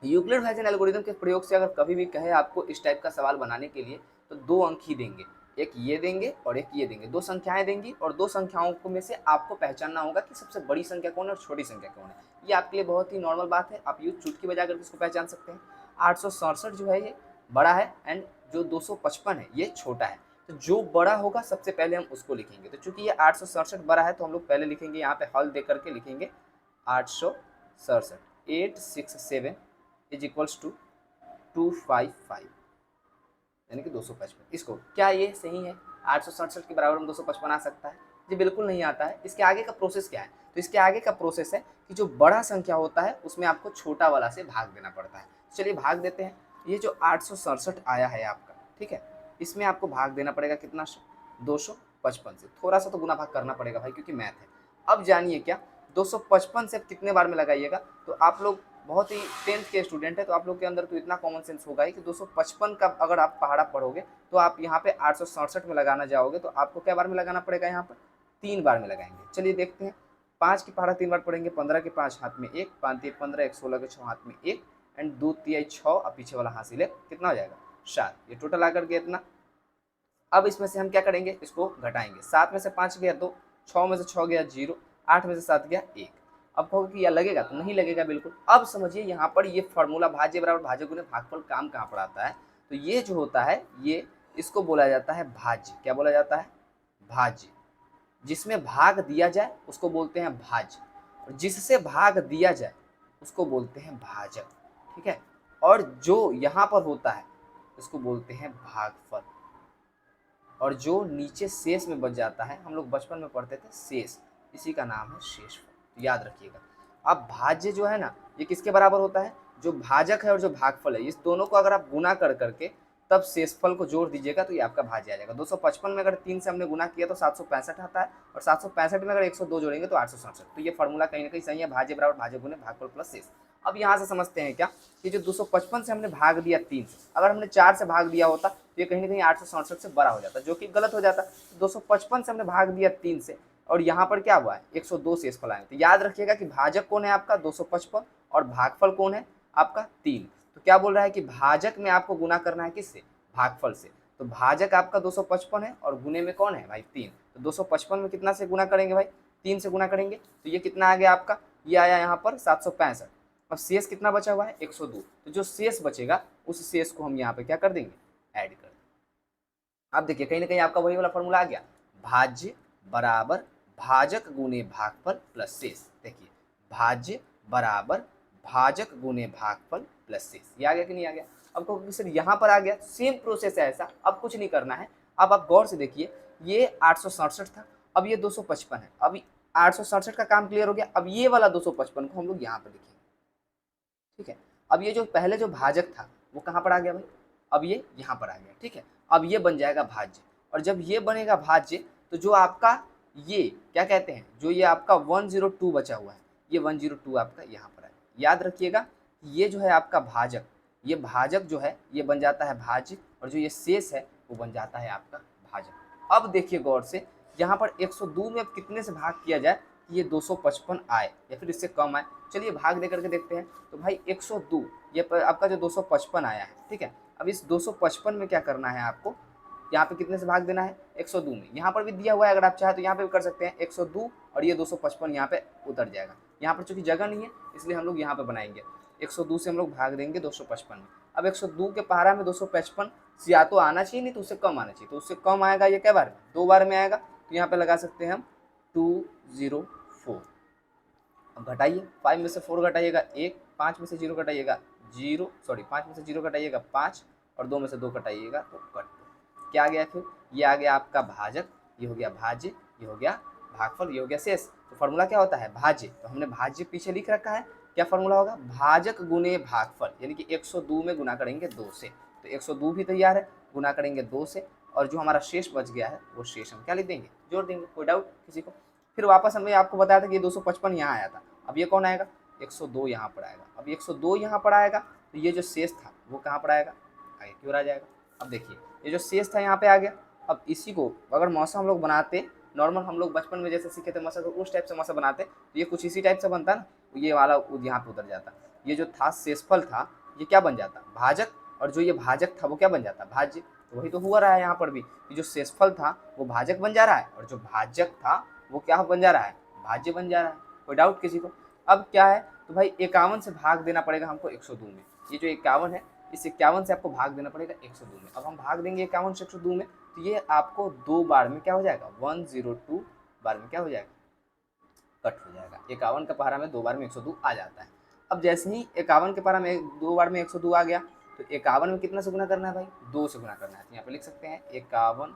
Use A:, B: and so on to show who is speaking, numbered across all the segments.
A: Euclid-hessian algorithm के प्रयोग से अगर कभी भी कहे आपको इस टाइप का सवाल बनाने के लिए, तो 2 अंक ही देंगे, एक ये देंगे और एक ये देंगे, 2 संख्याएँ देंगी और 2 संख्याओं को में से आपको पहचानना होगा कि सबसे बड़ी संख्या कौन है और छोटी संख्या कौन है। ये आपके लिए बहुत ही नॉर्मल बात है, आप यूँ चुटकी बजा कर इसको पहचान सकते हैं। 867 जो है ये बड़ा है एंड जो 255 है ये छोटा है। तो जो बड़ा होगा सबसे पहले हम उसको लिखेंगे। तो चूँकि ये 867 बड़ा है तो हम लोग पहले लिखेंगे, यहाँ पे हल दे करके लिखेंगे 867, 867 इज इक्वल्स टू 255 यानी कि 255। इसको क्या ये सही है? 867 के बराबर में 255 आ सकता है? जी बिल्कुल नहीं आता है। इसके आगे का प्रोसेस क्या है? तो इसके आगे का प्रोसेस है कि जो बड़ा संख्या होता है उसमें आपको छोटा वाला से भाग देना पड़ता है। चलिए भाग देते हैं। ये जो 867 आया है आपका, ठीक है, इसमें आपको भाग देना पड़ेगा कितना से? 255 से। थोड़ा सा तो गुना भाग करना पड़ेगा भाई, क्योंकि मैथ है। अब जानिए क्या 255 से कितने बार में लगाइएगा, तो आप लोग बहुत ही 10th के स्टूडेंट है तो आप लोग के अंदर तो इतना कॉमन सेंस होगा ही कि 255 का अगर आप पहाड़ा पढ़ोगे तो आप यहाँ पे 867 में लगाना जाओगे तो आपको क्या बार में लगाना पड़ेगा? यहाँ पर 3 बार में लगाएंगे। चलिए देखते हैं। 5 की पहाड़ा 3 बार पढ़ेंगे, 15 के 5 हाथ में 1, 5 3 15, 1 16 के 6 हाथ में 1 एंड 2 3 6 और पीछे वाला हासिल है कितना हो जाएगा? 7। ये टोटल आकर के इतना। अब इसमें से हम क्या करेंगे? इसको घटाएंगे। 7 में से 5 गया 2, 6 में से 6 गया 0, 8 में से 7 गया 1। अब कहोगे कि यह लगेगा, तो नहीं लगेगा बिल्कुल। अब समझिए यहाँ पर ये फॉर्मूला भाज्य बराबर भाज्य गुणे भागफल काम कहाँ पर आता है? तो ये जो होता है ये इसको बोला जाता है भाज्य। क्या बोला जाता है? भाज्य। जिसमें भाग दिया जाए उसको बोलते हैं भाज्य, और जिससे भाग दिया जाए उसको बोलते हैं भाजक। ठीक है, और जो यहाँ पर होता है उसको बोलते हैं भागफल, और जो नीचे शेष में बच जाता है, हम लोग बचपन में पढ़ते थे शेष, इसी का नाम है शेषफल। तो याद रखिएगा। अब भाज्य जो है ना, ये किसके बराबर होता है? जो भाजक है और जो भागफल है, इस दोनों को अगर आप गुना कर करके तब शेषफल को जोड़ दीजिएगा तो ये आपका भाज्य आ जाएगा। 255 में अगर 3 से हमने गुना किया तो 765 आता है, और 765 में अगर 102 जोड़ेंगे तो 867। तो ये फॉर्मूला कहीं ना कहीं सही है, भाज्य बराबर भाज्य गुणे भागफल प्लस शेष। अब यहाँ से समझते हैं क्या कि जो 255 से हमने भाग दिया 3 से, अगर हमने 4 से भाग दिया होता तो ये कहीं ना कहीं 867 से बड़ा हो जाता, जो कि गलत हो जाता। 255 से हमने भाग दिया 3 से, और यहाँ पर क्या हुआ है? 102 शेषफल आए। तो याद रखिएगा कि भाजक कौन है आपका? 255, और भागफल कौन है आपका? 3। तो क्या बोल रहा है कि भाजक में आपको गुना करना है किससे? भागफल से। तो भाजक आपका 255 है और गुने में कौन है भाई? 3। तो 255 में कितना से गुना करेंगे भाई? 3 से गुना करेंगे तो ये कितना आ गया आपका? ये आया यहाँ पर 765। अब शेष कितना बचा हुआ है? 102। तो जो शेष बचेगा उस शेष को हम यहाँ पे क्या कर देंगे? ऐड कर देंगे। अब देखिए कहीं ना कहीं आपका वही वाला फॉर्मूला आ गया, भाज्य बराबर भाजक गुणे भागफल प्लस शेष। देखिए भाज्य बराबर भाजक गुणे भागफल प्लस शेष, ये आ गया कि नहीं आ गया? अब कहोगे सर यहाँ पर आ गया, सेम प्रोसेस है ऐसा, अब कुछ नहीं करना है। अब आप गौर से देखिए, ये 867 था, अब ये 255 है। अब 867 का काम क्लियर हो गया। अब ये वाला 255 को हम लोग यहाँ पर लिखेंगे। ठीक है, अब ये जो पहले जो भाजक था वो कहाँ पर आ गया भाई? अब ये यहाँ पर आ गया। ठीक है, अब ये बन जाएगा भाज्य, और जब ये बनेगा भाज्य तो जो आपका ये क्या कहते हैं, जो ये आपका 102 बचा हुआ है, ये 102 आपका यहाँ पर है। याद रखिएगा ये जो है आपका भाजक, ये भाजक जो है ये बन जाता है भाज्य, और जो ये शेष है वो बन जाता है आपका भाजक। अब देखिए गौर से, यहाँ पर 102 में अब कितने से भाग किया जाए कि ये 255 आए या फिर इससे कम आए? चलिए भाग दे करके देखते हैं। तो भाई 102 ये आपका जो 255 आया है, ठीक है। अब इस 255 में क्या करना है आपको? यहाँ पे कितने से भाग देना है? 102 में। यहाँ पर भी दिया हुआ है, अगर आप चाहे तो यहाँ पे भी कर सकते हैं 102, और ये 255 यहाँ पे उतर जाएगा। यहाँ पर चूंकि जगह नहीं है इसलिए हम लोग यहाँ पे बनाएंगे। 102 से हम लोग भाग देंगे 255 में। अब 102 के पहाड़ा में 255 या तो आना चाहिए, नहीं तो उससे कम आना चाहिए। तो उससे कम आएगा, ये क्या बार में? 2 बार में आएगा। तो यहाँ पे लगा सकते हैं हम 204। अब घटाइए, 5 में से 4 घटाइएगा 1, 5 में से 0 घटाइएगा 0, सॉरी 5 में से 0 घटाइएगा 5, और 2 में से 2 घटाइएगा तो कट। क्या आ गया फिर? ये आ गया आपका भाजक, ये हो गया भाज्य, ये हो गया भागफल, ये हो गया शेष। तो फॉर्मूला क्या होता है? भाज्य। तो हमने भाज्य पीछे लिख रखा है, क्या फॉर्मूला होगा? भाजक गुने भागफल, यानी कि 102 में गुना करेंगे 2 से। तो 102 भी तैयार है, गुना करेंगे 2 से, और जो हमारा शेष बच गया है वो शेष हम क्या लिख देंगे? जोड़ देंगे। कोई डाउट किसी को? फिर वापस हमने आपको बताया था कि ये 255 यहाँ आया था, अब ये कौन आएगा? 102 यहाँ पर आएगा। अब 102 यहाँ पर आएगा तो ये जो शेष था वो कहाँ पर आएगा? आगे की ओर आ जाएगा। अब देखिए ये जो शेष था यहाँ पे आ गया। अब इसी को अगर मौसा हम लोग बनाते, नॉर्मल हम लोग बचपन में जैसे सीखे थे मौसा, तो उस टाइप से मौसा बनाते तो ये कुछ इसी टाइप से बनता ना, ये वाला यहाँ पे उतर जाता। ये जो था शेषफल था, ये क्या बन जाता, भाजक, और जो ये भाजक था वो क्या बन जाता, भाज्य। तो वही तो हुआ रहा है यहाँ पर भी, कि जो शेषफल था वो भाजक बन जा रहा है और जो भाजक था वो क्या बन जा रहा है, भाज्य बन जा रहा है। कोई डाउट किसी को? अब क्या है, तो भाई 51 से भाग देना पड़ेगा हमको 102 में। ये जो 51 है, इस 51 से आपको भाग देना पड़ेगा 102 में। अब हम भाग देंगे 51 से 102 में, तो ये आपको 2 बार में क्या हो जाएगा, 102 बार में क्या हो जाएगा, कट हो जाएगा। 51 का पहाड़ा में 2 बार में 102 आ जाता है। अब जैसे ही 51 के पहाड़ा में 2 बार में 102 आ गया, तो 51 में कितना से गुना करना है भाई, 2 से गुना करना है। तो यहाँ पे लिख सकते हैं 51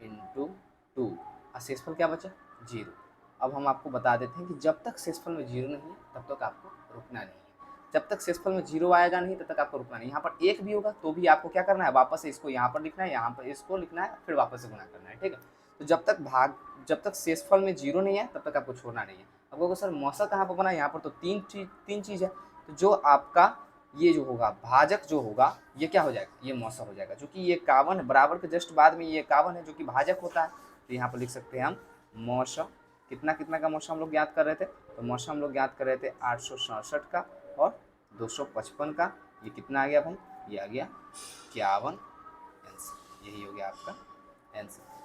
A: इंटू 2, और शेषफल क्या बचा, 0। अब हम आपको बता देते हैं कि जब तक शेषफल में 0 नहीं है तब तक आपको रुकना नहीं है। जब तक शेषफल में 0 आएगा नहीं तब तक आपको रुकना नहीं। यहाँ पर 1 भी होगा तो भी आपको क्या करना है, वापस से इसको यहाँ पर लिखना है, यहाँ पर इसको लिखना है, फिर वापस से गुना करना है, ठीक है। तो जब तक शेषफल में 0 नहीं है तब तक आपको छोड़ना नहीं है। अब कहोगे सर मौसा कहाँ पर बना, यहाँ पर तो तीन चीज़ है। तो जो आपका ये जो होगा भाजक जो होगा ये क्या हो जाएगा, ये मौसा हो जाएगा, जो कि ये 51 है, बराबर के जस्ट बाद में ये 51 है जो कि भाजक होता है। तो यहाँ पर लिख सकते हैं हम मौसा, कितना कितना का मौसा हम लोग ज्ञात कर रहे थे, तो मौसा हम लोग ज्ञात कर रहे थे 867 का और 255 का। ये कितना आ गया भाई, ये आ गया 51 आंसर। यही हो गया आपका आंसर।